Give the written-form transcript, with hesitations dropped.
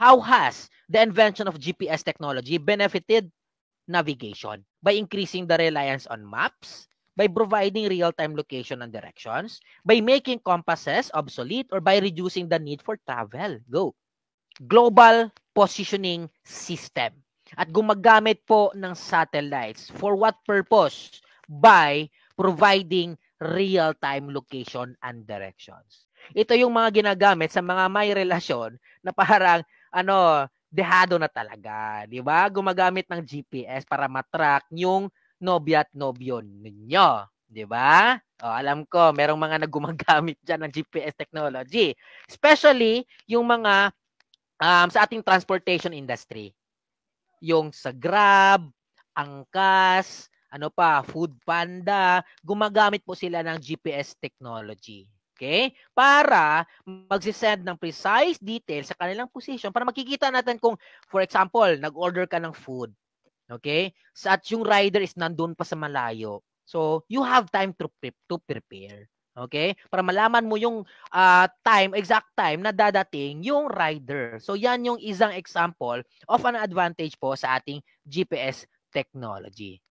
How has the invention of GPS technology benefited navigation? By increasing the reliance on maps, by providing real-time location and directions, by making compasses obsolete, or by reducing the need for travel. Go. Global positioning system. At gumagamit po ng satellites. For what purpose? By providing real-time location and directions. Ito yung mga ginagamit sa mga may relasyon na parang dehado na talaga, 'di ba? Gumagamit ng GPS para matrack yung nobya at nobyo ninyo, 'di ba? Alam ko merong mga naggumagamit diyan ng GPS technology, especially yung mga sa ating transportation industry. Yung sa Grab, Angkas, Food Panda, gumagamit po sila ng GPS technology. Okay? Para magsisend ng precise details sa kanilang position para makikita natin kung, for example, nag-order ka ng food. Okay? At yung rider is nandun pa sa malayo. So, you have time to prepare. Okay? Para malaman mo yung exact time na dadating yung rider. So, yan yung isang example of an advantage po sa ating GPS technology.